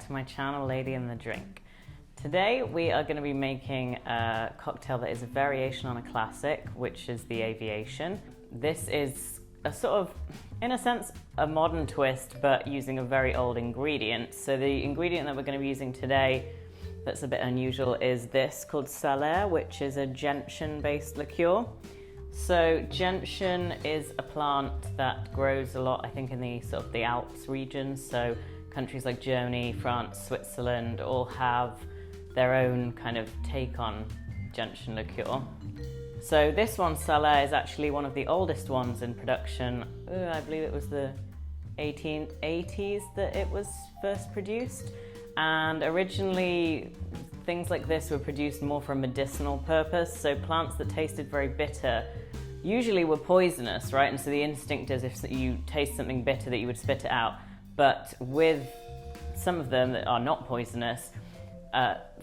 to my channel, Lady and the Drink. Today we are going to be making a cocktail that is a variation on a classic, which is the Aviation. This is a sort of, in a sense, a modern twist, but using a very old ingredient. So the ingredient that we're going to be using today that's a bit unusual is this called flavour, which is a gentian-based liqueur. So gentian is a plant that grows a lot, I think, in the sort of the Alps region. So countries like Germany, France, Switzerland all have their own kind of take on gentian liqueur. So this one, flavour, is actually one of the oldest ones in production. I believe it was the 1880s that it was first produced. And originally, things like this were produced more for a medicinal purpose. So plants that tasted very bitter usually were poisonous, right? And so the instinct is if you taste something bitter that you would spit it out. But with some of them that are not poisonous,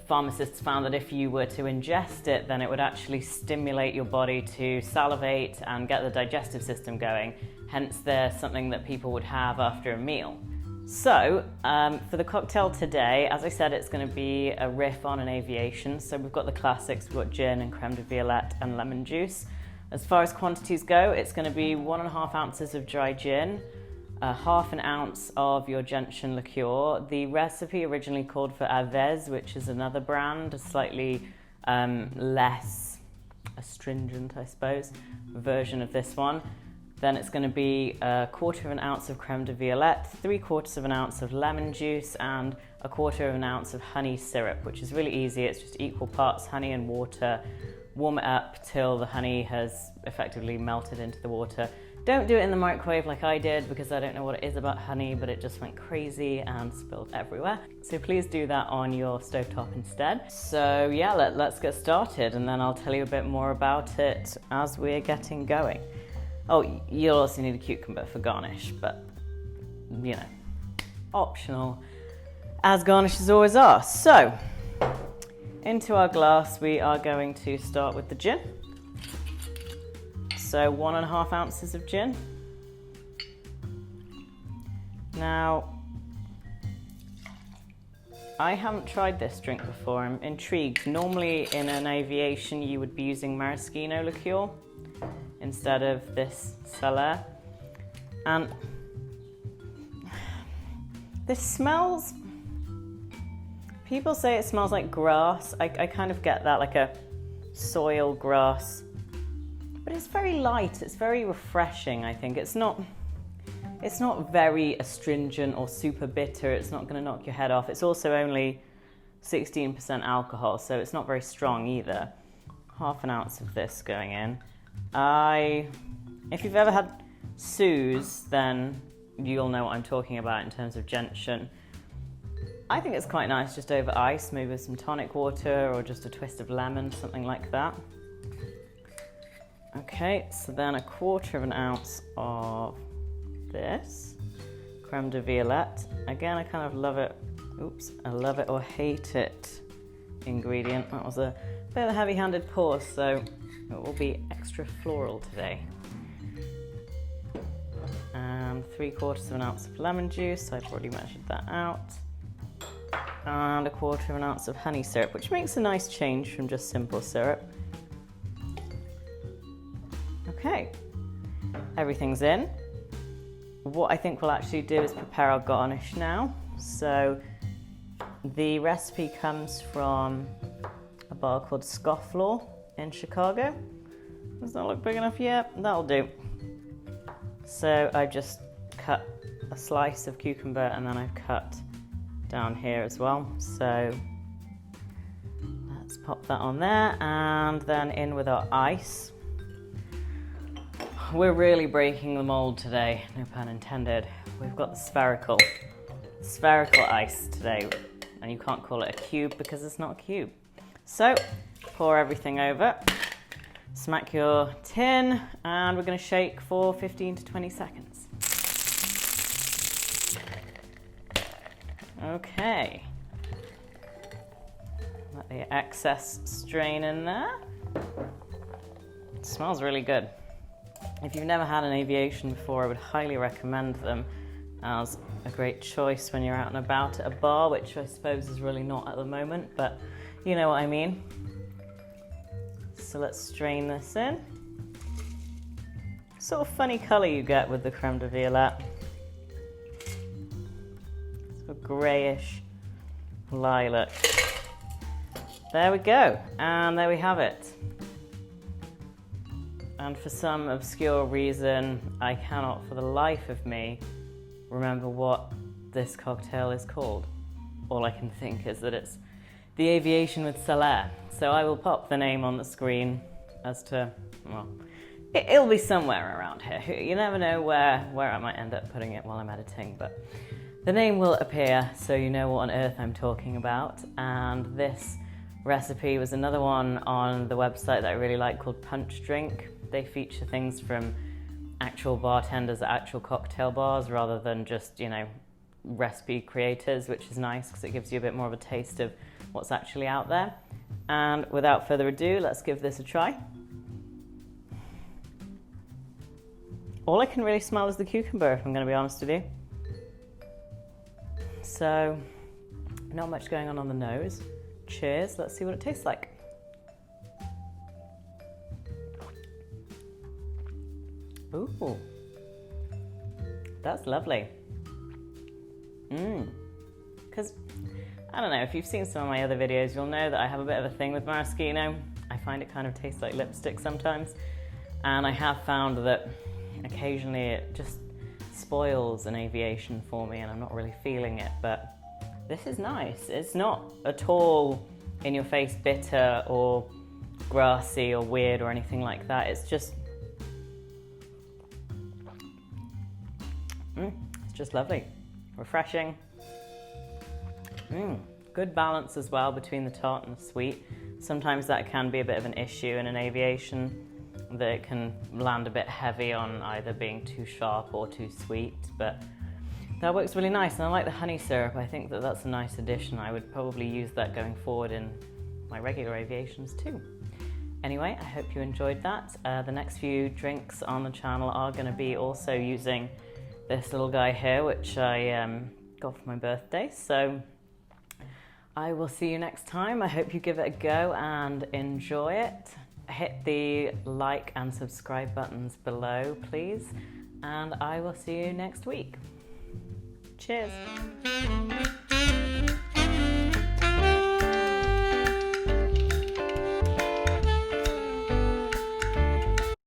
pharmacists found that if you were to ingest it, then it would actually stimulate your body to salivate and get the digestive system going. Hence, they're something that people would have after a meal. So, for the cocktail today, as I said, it's going to be a riff on an Aviation. So we've got the classics, we've got gin and crème de violette and lemon juice. As far as quantities go, it's going to be 1.5 ounces of dry gin, half an ounce of your gentian liqueur. The recipe originally called for Aviation, which is another brand, a slightly less astringent, I suppose, version of this one. Then it's going to be 1/4 ounce of crème de violette, 3/4 ounce of lemon juice, and 1/4 ounce of honey syrup, which is really easy. It's just equal parts honey and water. Warm it up till the honey has effectively melted into the water. Don't do it in the microwave like I did, because I don't know what it is about honey, but it just went crazy and spilled everywhere. So please do that on your stovetop instead. So yeah, let's get started, and then I'll tell you a bit more about it as we're getting going. Oh, you'll also need a cucumber for garnish, but you know, optional, as garnishes always are. So, into our glass we are going to start with the gin. So 1.5 ounces of gin. Now, I haven't tried this drink before, I'm intrigued. Normally in an Aviation you would be using Maraschino liqueur instead of this flavour. And this smells, people say it smells like grass. I kind of get that, like a soil grass. But it's very light, it's very refreshing, I think. It's not very astringent or super bitter. It's not going to knock your head off. It's also only 16% alcohol, so it's not very strong either. Half an ounce of this going in. If you've ever had Suze, then you'll know what I'm talking about in terms of gentian. I think it's quite nice just over ice, maybe with some tonic water or just a twist of lemon, something like that. Okay, so then 1/4 ounce of this crème de violette. Again, I kind of love it. Oops, I love it or hate it ingredient. That was a bit of a heavy-handed pour, so it will be extra floral today. And 3/4 ounce of lemon juice. I've already measured that out. And 1/4 ounce of honey syrup, which makes a nice change from just simple syrup. Okay, everything's in. What I think we'll actually do is prepare our garnish now. So the recipe comes from a bar called Scofflaw in Chicago. Does that look big enough yet? That'll do. So I've just cut a slice of cucumber, and then I've cut down here as well. So let's pop that on there, and then in with our ice. We're really breaking the mold today, no pun intended. We've got the spherical ice today, and you can't call it a cube because it's not a cube. So pour everything over, smack your tin, and we're going to shake for 15 to 20 seconds. Okay. Let the excess strain in there. It smells really good. If you've never had an Aviation before, I would highly recommend them. as a great choice when you're out and about at a bar, which I suppose is really not at the moment, but you know what I mean. So let's strain this in. Sort of funny colour you get with the crème de violette. Sort of greyish lilac. There we go, and there we have it. And for some obscure reason, I cannot for the life of me remember what this cocktail is called. All I can think is that it's the Aviation with Solaire. So I will pop the name on the screen as to, well, it'll be somewhere around here. You never know where I might end up putting it while I'm editing, but the name will appear so you know what on earth I'm talking about. And this recipe was another one on the website that I really like called Punch Drink. They feature things from actual bartenders at actual cocktail bars rather than just, you know, recipe creators, which is nice because it gives you a bit more of a taste of what's actually out there. And without further ado, let's give this a try. All I can really smell is the cucumber, if I'm going to be honest with you. So, not much going on the nose. Cheers, let's see what it tastes like. Ooh, that's lovely. Because, I don't know, if you've seen some of my other videos, you'll know that I have a bit of a thing with Maraschino. I find it kind of tastes like lipstick sometimes. And I have found that occasionally it just spoils an Aviation for me and I'm not really feeling it, but this is nice. It's not at all in your face bitter or grassy or weird or anything like that. It's just lovely, refreshing. Good balance as well between the tart and the sweet. Sometimes that can be a bit of an issue in an Aviation, that it can land a bit heavy on either being too sharp or too sweet, but that works really nice. And I like the honey syrup. I think that that's a nice addition. I would probably use that going forward in my regular Aviations too. Anyway, I hope you enjoyed that. The next few drinks on the channel are going to be also using this little guy here, which I got for my birthday. So I will see you next time. I hope you give it a go and enjoy it. Hit the like and subscribe buttons below, please. And I will see you next week. Cheers.